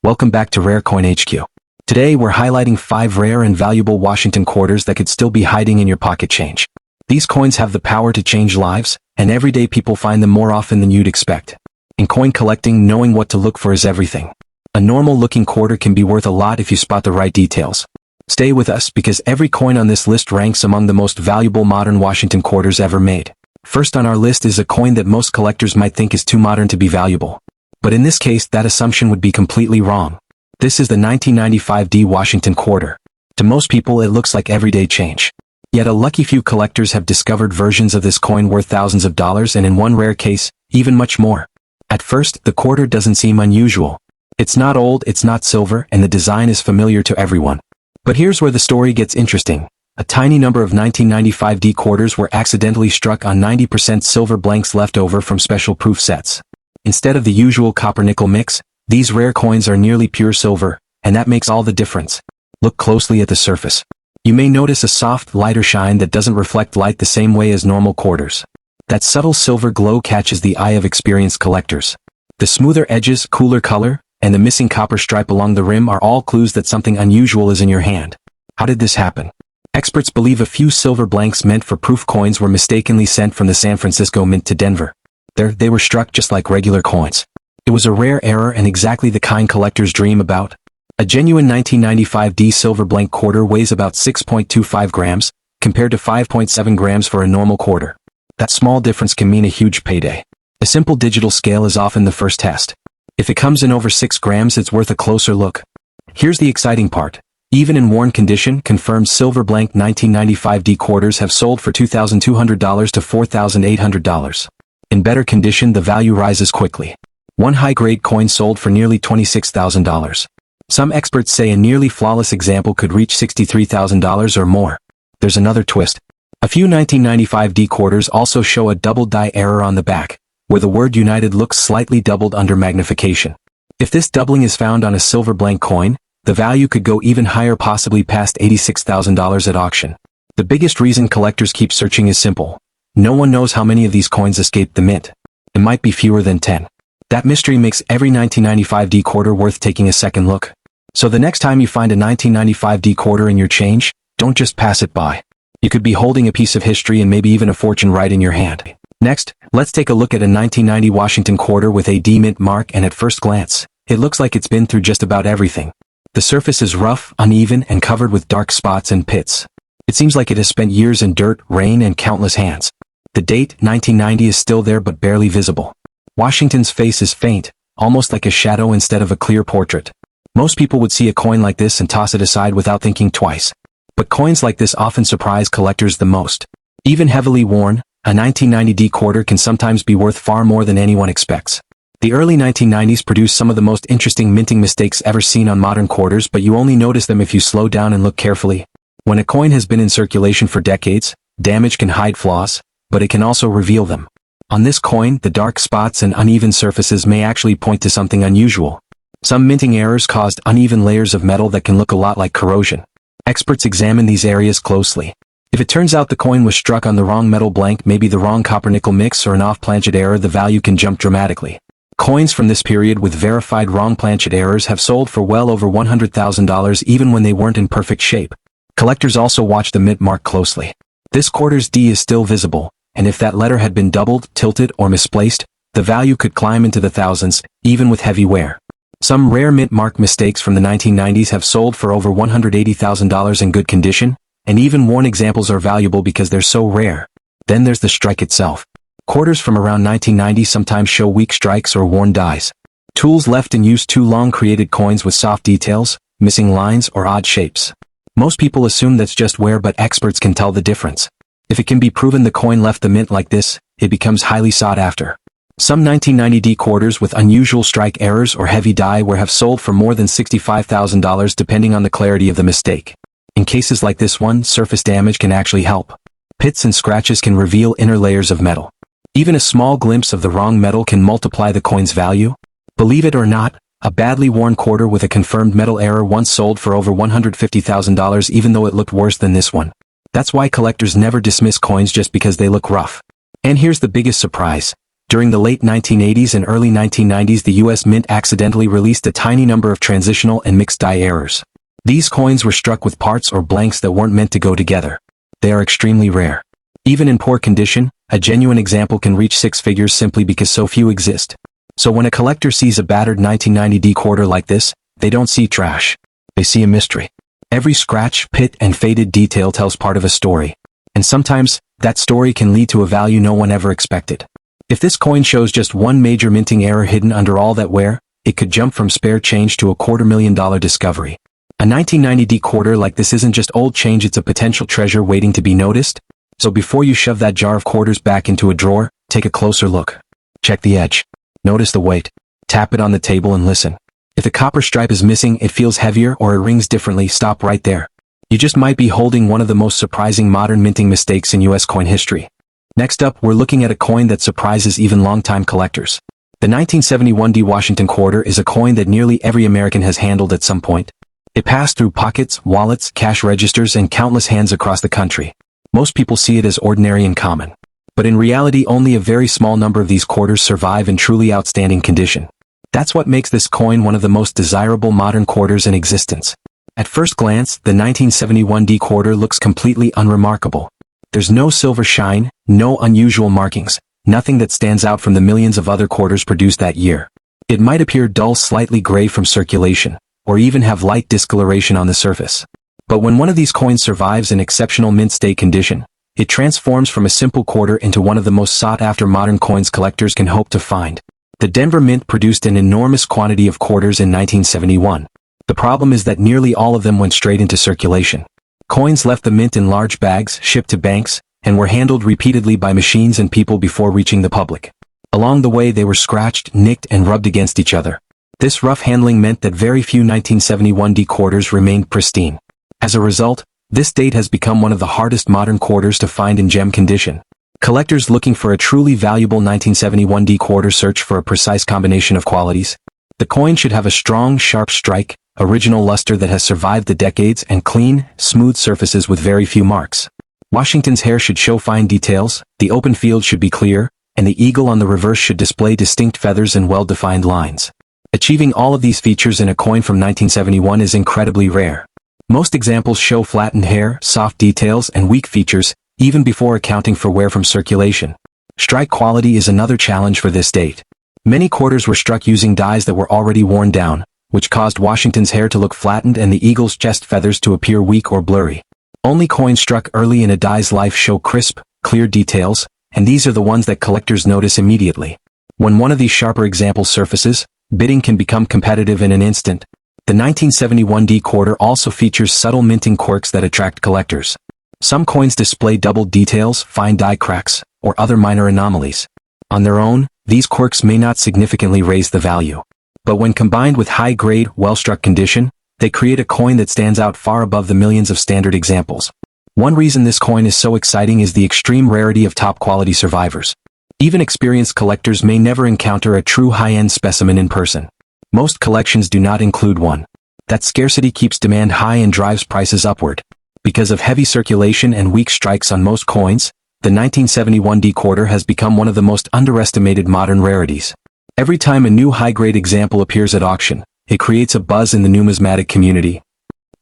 Welcome back to Rare Coin HQ. Today we're highlighting 5 rare and valuable Washington quarters that could still be hiding in your pocket change. These coins have the power to change lives, and everyday people find them more often than you'd expect. In coin collecting, knowing what to look for is everything. A normal-looking quarter can be worth a lot if you spot the right details. Stay with us because every coin on this list ranks among the most valuable modern Washington quarters ever made. First on our list is a coin that most collectors might think is too modern to be valuable. But in this case, that assumption would be completely wrong. This is the 1995 D Washington quarter. To most people, it looks like everyday change. Yet a lucky few collectors have discovered versions of this coin worth thousands of dollars and in one rare case, even much more. At first, the quarter doesn't seem unusual. It's not old, it's not silver, and the design is familiar to everyone. But here's where the story gets interesting. A tiny number of 1995 D quarters were accidentally struck on 90% silver blanks left over from special proof sets. Instead of the usual copper-nickel mix, these rare coins are nearly pure silver, and that makes all the difference. Look closely at the surface. You may notice a soft, lighter shine that doesn't reflect light the same way as normal quarters. That subtle silver glow catches the eye of experienced collectors. The smoother edges, cooler color, and the missing copper stripe along the rim are all clues that something unusual is in your hand. How did this happen? Experts believe a few silver blanks meant for proof coins were mistakenly sent from the San Francisco Mint to Denver. There, they were struck just like regular coins. It was a rare error and exactly the kind collectors dream about. A genuine 1995 D silver blank quarter weighs about 6.25 grams, compared to 5.7 grams for a normal quarter. That small difference can mean a huge payday. A simple digital scale is often the first test. If it comes in over 6 grams, it's worth a closer look. Here's the exciting part. Even in worn condition, confirmed silver blank 1995 D quarters have sold for $2,200 to $4,800. In better condition, the value rises quickly. One high-grade coin sold for nearly $26,000. Some experts say a nearly flawless example could reach $63,000 or more. There's another twist. A few 1995 D quarters also show a double die error on the back, where the word United looks slightly doubled under magnification. If this doubling is found on a silver blank coin, the value could go even higher, possibly past $86,000 at auction. The biggest reason collectors keep searching is simple. No one knows how many of these coins escaped the mint. It might be fewer than 10. That mystery makes every 1995 D quarter worth taking a second look. So the next time you find a 1995 D quarter in your change, don't just pass it by. You could be holding a piece of history and maybe even a fortune right in your hand. Next, let's take a look at a 1990 Washington quarter with a D mint mark, and at first glance, it looks like it's been through just about everything. The surface is rough, uneven, and covered with dark spots and pits. It seems like it has spent years in dirt, rain, and countless hands. The date, 1990, is still there but barely visible. Washington's face is faint, almost like a shadow instead of a clear portrait. Most people would see a coin like this and toss it aside without thinking twice. But coins like this often surprise collectors the most. Even heavily worn, a 1990 D quarter can sometimes be worth far more than anyone expects. The early 1990s produced some of the most interesting minting mistakes ever seen on modern quarters, but you only notice them if you slow down and look carefully. When a coin has been in circulation for decades, damage can hide flaws, but it can also reveal them. On this coin, the dark spots and uneven surfaces may actually point to something unusual. Some minting errors caused uneven layers of metal that can look a lot like corrosion. Experts examine these areas closely. If it turns out the coin was struck on the wrong metal blank, maybe the wrong copper-nickel mix or an off-planchet error, the value can jump dramatically. Coins from this period with verified wrong planchet errors have sold for well over $100,000 even when they weren't in perfect shape. Collectors also watch the mint mark closely. This quarter's D is still visible, and if that letter had been doubled, tilted, or misplaced, the value could climb into the thousands, even with heavy wear. Some rare mint mark mistakes from the 1990s have sold for over $180,000 in good condition, and even worn examples are valuable because they're so rare. Then there's the strike itself. Quarters from around 1990 sometimes show weak strikes or worn dies. Tools left in use too long created coins with soft details, missing lines, or odd shapes. Most people assume that's just wear, but experts can tell the difference. If it can be proven the coin left the mint like this, it becomes highly sought after. Some 1990 D quarters with unusual strike errors or heavy die wear have sold for more than $65,000 depending on the clarity of the mistake. In cases like this one, surface damage can actually help. Pits and scratches can reveal inner layers of metal. Even a small glimpse of the wrong metal can multiply the coin's value. Believe it or not, a badly worn quarter with a confirmed metal error once sold for over $150,000 even though it looked worse than this one. That's why collectors never dismiss coins just because they look rough. And here's the biggest surprise. During the late 1980s and early 1990s, the US Mint accidentally released a tiny number of transitional and mixed die errors. These coins were struck with parts or blanks that weren't meant to go together. They are extremely rare. Even in poor condition, a genuine example can reach six figures simply because so few exist. So when a collector sees a battered 1990D quarter like this, they don't see trash. They see a mystery. Every scratch, pit, and faded detail tells part of a story. And sometimes, that story can lead to a value no one ever expected. If this coin shows just one major minting error hidden under all that wear, it could jump from spare change to a $250,000 discovery. A 1990D quarter like this isn't just old change, it's a potential treasure waiting to be noticed. So before you shove that jar of quarters back into a drawer, take a closer look. Check the edge. Notice the weight. Tap it on the table and listen. If the copper stripe is missing, it feels heavier, or it rings differently, stop right there. You just might be holding one of the most surprising modern minting mistakes in US coin history. Next up, we're looking at a coin that surprises even longtime collectors. The 1971D Washington quarter is a coin that nearly every American has handled at some point. It passed through pockets, wallets, cash registers, and countless hands across the country. Most people see it as ordinary and common. But in reality, only a very small number of these quarters survive in truly outstanding condition. That's what makes this coin one of the most desirable modern quarters in existence. At first glance, the 1971D quarter looks completely unremarkable. There's no silver shine, no unusual markings, nothing that stands out from the millions of other quarters produced that year. It might appear dull, slightly gray from circulation, or even have light discoloration on the surface. But when one of these coins survives in exceptional mint state condition, it transforms from a simple quarter into one of the most sought-after modern coins collectors can hope to find. The Denver Mint produced an enormous quantity of quarters in 1971. The problem is that nearly all of them went straight into circulation. Coins left the mint in large bags, shipped to banks, and were handled repeatedly by machines and people before reaching the public. Along the way, they were scratched, nicked, and rubbed against each other. This rough handling meant that very few 1971D quarters remained pristine. As a result, this date has become one of the hardest modern quarters to find in gem condition. Collectors looking for a truly valuable 1971D quarter search for a precise combination of qualities. The coin should have a strong, sharp strike, original luster that has survived the decades, and clean, smooth surfaces with very few marks. Washington's hair should show fine details, the open field should be clear, and the eagle on the reverse should display distinct feathers and well-defined lines. Achieving all of these features in a coin from 1971 is incredibly rare. Most examples show flattened hair, soft details, and weak features, even before accounting for wear from circulation. Strike quality is another challenge for this date. Many quarters were struck using dies that were already worn down, which caused Washington's hair to look flattened and the eagle's chest feathers to appear weak or blurry. Only coins struck early in a die's life show crisp, clear details, and these are the ones that collectors notice immediately. When one of these sharper examples surfaces, bidding can become competitive in an instant. The 1971D quarter also features subtle minting quirks that attract collectors. Some coins display doubled details, fine die cracks, or other minor anomalies. On their own, these quirks may not significantly raise the value. But when combined with high-grade, well-struck condition, they create a coin that stands out far above the millions of standard examples. One reason this coin is so exciting is the extreme rarity of top-quality survivors. Even experienced collectors may never encounter a true high-end specimen in person. Most collections do not include one. That scarcity keeps demand high and drives prices upward. Because of heavy circulation and weak strikes on most coins, the 1971D quarter has become one of the most underestimated modern rarities. Every time a new high-grade example appears at auction, it creates a buzz in the numismatic community.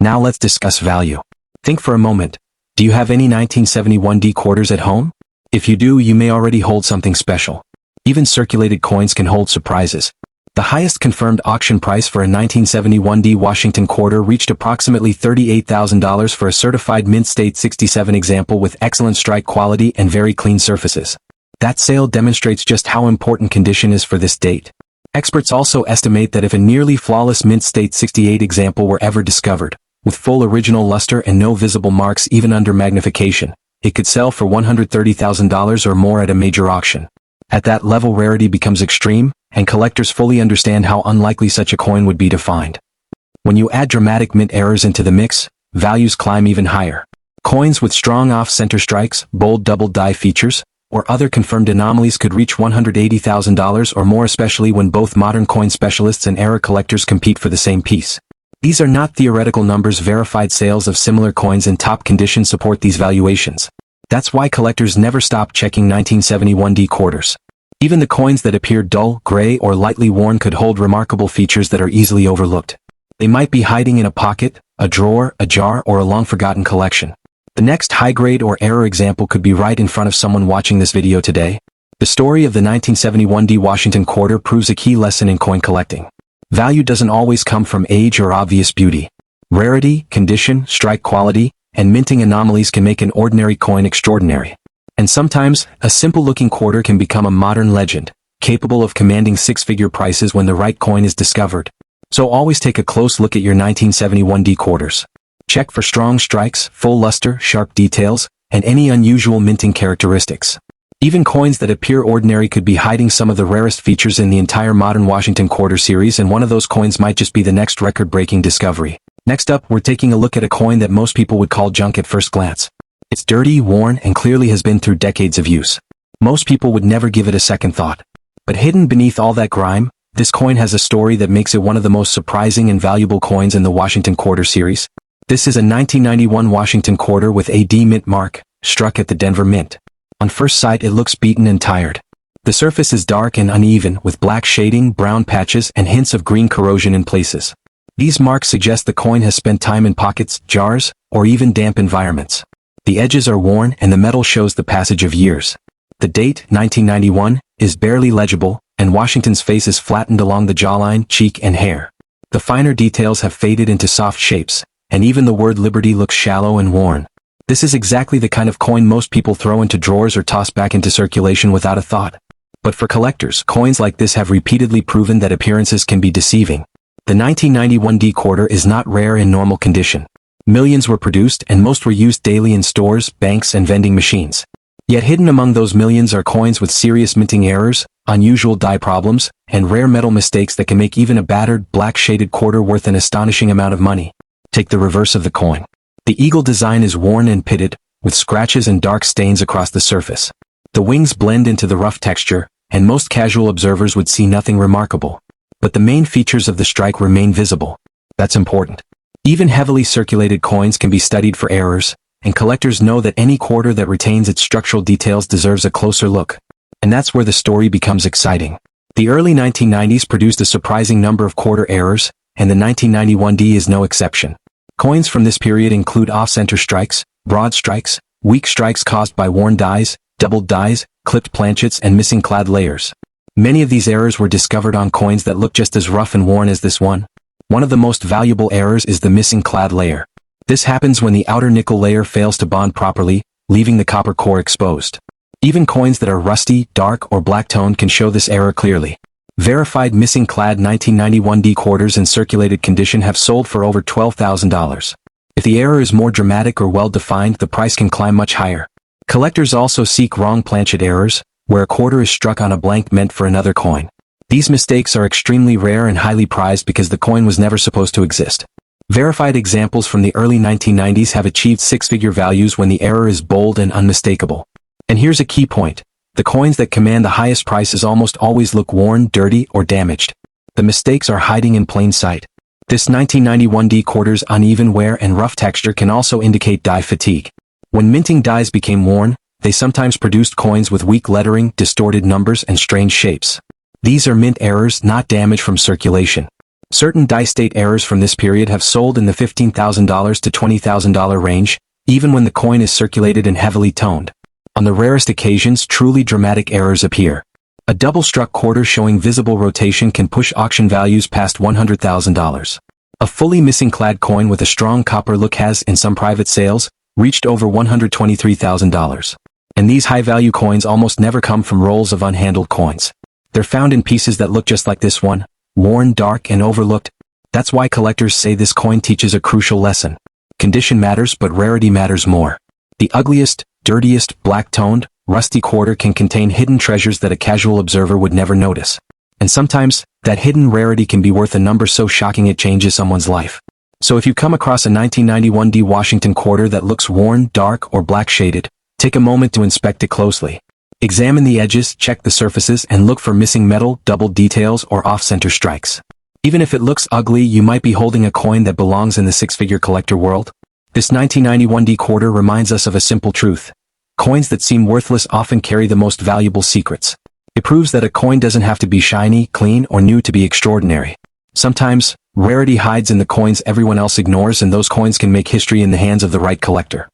Now let's discuss value. Think for a moment. Do you have any 1971D quarters at home? If you do, you may already hold something special. Even circulated coins can hold surprises. The highest confirmed auction price for a 1971D Washington quarter reached approximately $38,000 for a certified mint state 67 example with excellent strike quality and very clean surfaces. That sale demonstrates just how important condition is for this date. Experts also estimate that if a nearly flawless mint state 68 example were ever discovered, with full original luster and no visible marks even under magnification, it could sell for $130,000 or more at a major auction. At that level, rarity becomes extreme, and collectors fully understand how unlikely such a coin would be to find. When you add dramatic mint errors into the mix, values climb even higher. Coins with strong off-center strikes, bold double die features, or other confirmed anomalies could reach $180,000 or more, especially when both modern coin specialists and error collectors compete for the same piece. These are not theoretical numbers. Verified sales of similar coins in top condition support these valuations. That's why collectors never stop checking 1971D quarters. Even the coins that appear dull, gray, or lightly worn could hold remarkable features that are easily overlooked. They might be hiding in a pocket, a drawer, a jar, or a long-forgotten collection. The next high-grade or error example could be right in front of someone watching this video today. The story of the 1971 D Washington quarter proves a key lesson in coin collecting. Value doesn't always come from age or obvious beauty. Rarity, condition, strike quality, and minting anomalies can make an ordinary coin extraordinary. And sometimes, a simple-looking quarter can become a modern legend, capable of commanding six-figure prices when the right coin is discovered. So always take a close look at your 1971 D quarters. Check for strong strikes, full luster, sharp details, and any unusual minting characteristics. Even coins that appear ordinary could be hiding some of the rarest features in the entire modern Washington quarter series, and one of those coins might just be the next record-breaking discovery. Next up, we're taking a look at a coin that most people would call junk at first glance. It's dirty, worn, and clearly has been through decades of use. Most people would never give it a second thought. But hidden beneath all that grime, this coin has a story that makes it one of the most surprising and valuable coins in the Washington quarter series. This is a 1991 Washington quarter with a D mint mark, struck at the Denver Mint. On first sight it looks beaten and tired. The surface is dark and uneven, with black shading, brown patches, and hints of green corrosion in places. These marks suggest the coin has spent time in pockets, jars, or even damp environments. The edges are worn and the metal shows the passage of years. The date, 1991, is barely legible, and Washington's face is flattened along the jawline, cheek, and hair. The finer details have faded into soft shapes, and even the word Liberty looks shallow and worn. This is exactly the kind of coin most people throw into drawers or toss back into circulation without a thought. But for collectors, coins like this have repeatedly proven that appearances can be deceiving. The 1991 D quarter is not rare in normal condition. Millions were produced, and most were used daily in stores, banks, and vending machines. Yet hidden among those millions are coins with serious minting errors, unusual die problems, and rare metal mistakes that can make even a battered, black-shaded quarter worth an astonishing amount of money. Take the reverse of the coin. The eagle design is worn and pitted, with scratches and dark stains across the surface. The wings blend into the rough texture, and most casual observers would see nothing remarkable. But the main features of the strike remain visible. That's important. Even heavily circulated coins can be studied for errors, and collectors know that any quarter that retains its structural details deserves a closer look. And that's where the story becomes exciting. The early 1990s produced a surprising number of quarter errors, and the 1991 D is no exception. Coins from this period include off-center strikes, broad strikes, weak strikes caused by worn dies, doubled dies, clipped planchets, and missing clad layers. Many of these errors were discovered on coins that look just as rough and worn as this one. One of the most valuable errors is the missing clad layer. This happens when the outer nickel layer fails to bond properly, leaving the copper core exposed. Even coins that are rusty, dark, or black-toned can show this error clearly. Verified missing clad 1991 D quarters in circulated condition have sold for over $12,000. If the error is more dramatic or well-defined, the price can climb much higher. Collectors also seek wrong planchet errors, where a quarter is struck on a blank meant for another coin. These mistakes are extremely rare and highly prized because the coin was never supposed to exist. Verified examples from the early 1990s have achieved six-figure values when the error is bold and unmistakable. And here's a key point. The coins that command the highest prices almost always look worn, dirty, or damaged. The mistakes are hiding in plain sight. This 1991 D quarter's uneven wear and rough texture can also indicate die fatigue. When minting dies became worn, they sometimes produced coins with weak lettering, distorted numbers, and strange shapes. These are mint errors, not damage from circulation. Certain die state errors from this period have sold in the $15,000 to $20,000 range, even when the coin is circulated and heavily toned. On the rarest occasions, truly dramatic errors appear. A double-struck quarter showing visible rotation can push auction values past $100,000. A fully missing clad coin with a strong copper look has, in some private sales, reached over $123,000. And these high-value coins almost never come from rolls of unhandled coins. They're found in pieces that look just like this one, worn, dark, and overlooked. That's why collectors say this coin teaches a crucial lesson. Condition matters, but rarity matters more. The ugliest, dirtiest, black-toned, rusty quarter can contain hidden treasures that a casual observer would never notice. And sometimes, that hidden rarity can be worth a number so shocking it changes someone's life. So if you come across a 1991 D Washington quarter that looks worn, dark, or black-shaded, take a moment to inspect it closely. Examine the edges, check the surfaces, and look for missing metal, double details, or off-center strikes. Even if it looks ugly, you might be holding a coin that belongs in the six-figure collector world. This 1991 D quarter reminds us of a simple truth. Coins that seem worthless often carry the most valuable secrets. It proves that a coin doesn't have to be shiny, clean, or new to be extraordinary. Sometimes, rarity hides in the coins everyone else ignores, and those coins can make history in the hands of the right collector.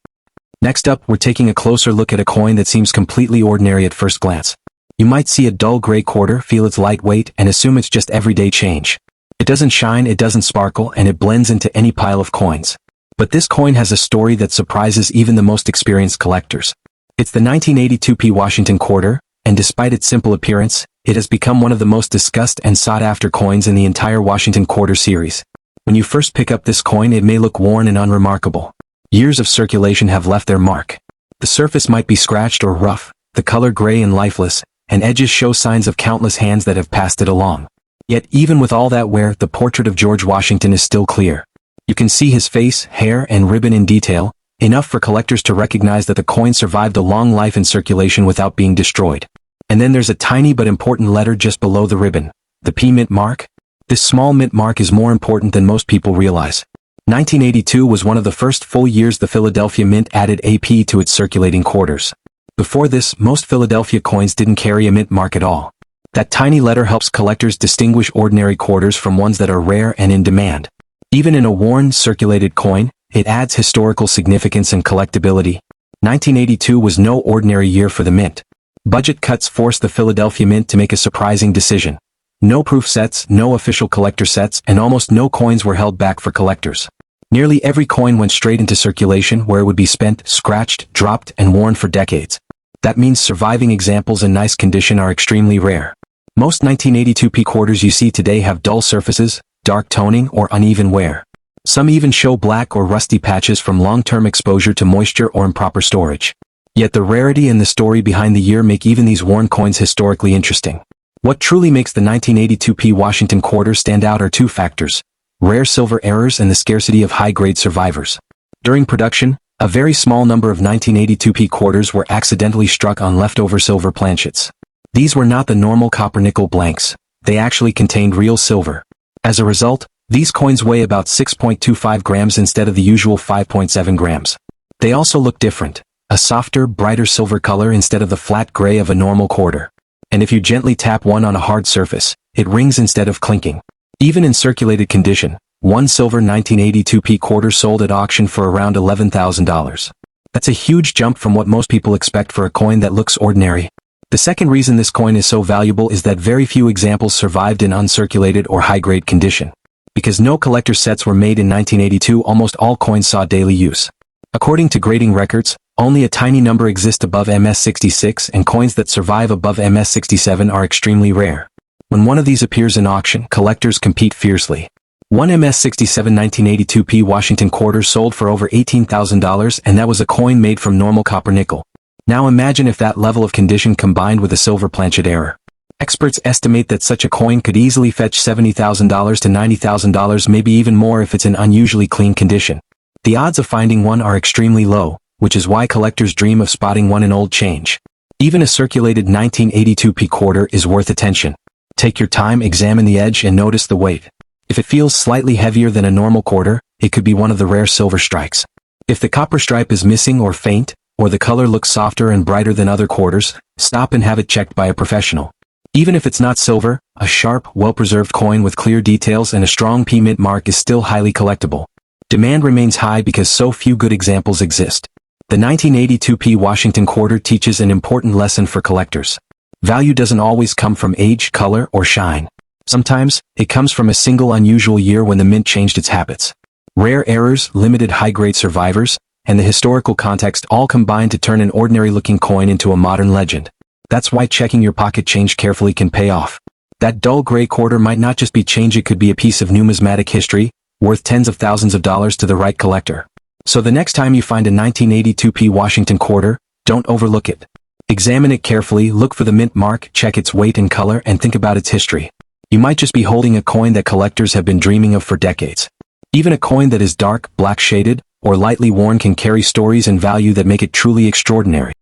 Next up, we're taking a closer look at a coin that seems completely ordinary at first glance. You might see a dull gray quarter, feel its lightweight, and assume it's just everyday change. It doesn't shine, it doesn't sparkle, and it blends into any pile of coins. But this coin has a story that surprises even the most experienced collectors. It's the 1982p Washington quarter, and despite its simple appearance, it has become one of the most discussed and sought-after coins in the entire Washington quarter series. When you first pick up this coin, it may look worn and unremarkable. Years of circulation have left their mark. The surface might be scratched or rough, the color gray and lifeless, and edges show signs of countless hands that have passed it along. Yet even with all that wear, the portrait of George Washington is still clear. You can see his face, hair, and ribbon in detail, enough for collectors to recognize that the coin survived a long life in circulation without being destroyed. And then there's a tiny but important letter just below the ribbon, the P mint mark. This small mint mark is more important than most people realize. 1982 was one of the first full years the Philadelphia Mint added a P to its circulating quarters. Before this, most Philadelphia coins didn't carry a mint mark at all. That tiny letter helps collectors distinguish ordinary quarters from ones that are rare and in demand. Even in a worn, circulated coin, it adds historical significance and collectability. 1982 was no ordinary year for the mint. Budget cuts forced the Philadelphia Mint to make a surprising decision. No proof sets, no official collector sets, and almost no coins were held back for collectors. Nearly every coin went straight into circulation where it would be spent, scratched, dropped, and worn for decades. That means surviving examples in nice condition are extremely rare. Most 1982p quarters you see today have dull surfaces, dark toning, or uneven wear. Some even show black or rusty patches from long-term exposure to moisture or improper storage. Yet the rarity and the story behind the year make even these worn coins historically interesting. What truly makes the 1982p Washington quarter stand out are two factors: rare silver errors and the scarcity of high-grade survivors. During production, a very small number of 1982p quarters were accidentally struck on leftover silver planchets. These were not the normal copper-nickel blanks. They actually contained real silver. As a result, these coins weigh about 6.25 grams instead of the usual 5.7 grams. They also look different. A softer, brighter silver color instead of the flat gray of a normal quarter. And if you gently tap one on a hard surface, it rings instead of clinking. Even in circulated condition, one silver 1982p quarter sold at auction for around $11,000. That's a huge jump from what most people expect for a coin that looks ordinary. The second reason this coin is so valuable is that very few examples survived in uncirculated or high-grade condition. Because no collector sets were made in 1982, almost all coins saw daily use. According to grading records, only a tiny number exist above MS66, and coins that survive above MS67 are extremely rare. When one of these appears in auction, collectors compete fiercely. One MS67 1982p Washington quarter sold for over $18,000, and that was a coin made from normal copper nickel. Now imagine if that level of condition combined with a silver planchet error. Experts estimate that such a coin could easily fetch $70,000 to $90,000, maybe even more if it's in unusually clean condition. The odds of finding one are extremely low, which is why collectors dream of spotting one in old change. Even a circulated 1982p quarter is worth attention. Take your time, examine the edge, and notice the weight. If it feels slightly heavier than a normal quarter, it could be one of the rare silver strikes. If the copper stripe is missing or faint, or the color looks softer and brighter than other quarters, stop and have it checked by a professional. Even if it's not silver, a sharp, well-preserved coin with clear details and a strong P mint mark is still highly collectible. Demand remains high because so few good examples exist. The 1982p Washington quarter teaches an important lesson for collectors. Value doesn't always come from age, color, or shine. Sometimes, it comes from a single unusual year when the mint changed its habits. Rare errors, limited high-grade survivors, and the historical context all combine to turn an ordinary-looking coin into a modern legend. That's why checking your pocket change carefully can pay off. That dull gray quarter might not just be change, it could be a piece of numismatic history, worth tens of thousands of dollars to the right collector. So the next time you find a 1982p Washington quarter, don't overlook it. Examine it carefully, look for the mint mark, check its weight and color, and think about its history. You might just be holding a coin that collectors have been dreaming of for decades. Even a coin that is dark, black shaded, or lightly worn can carry stories and value that make it truly extraordinary.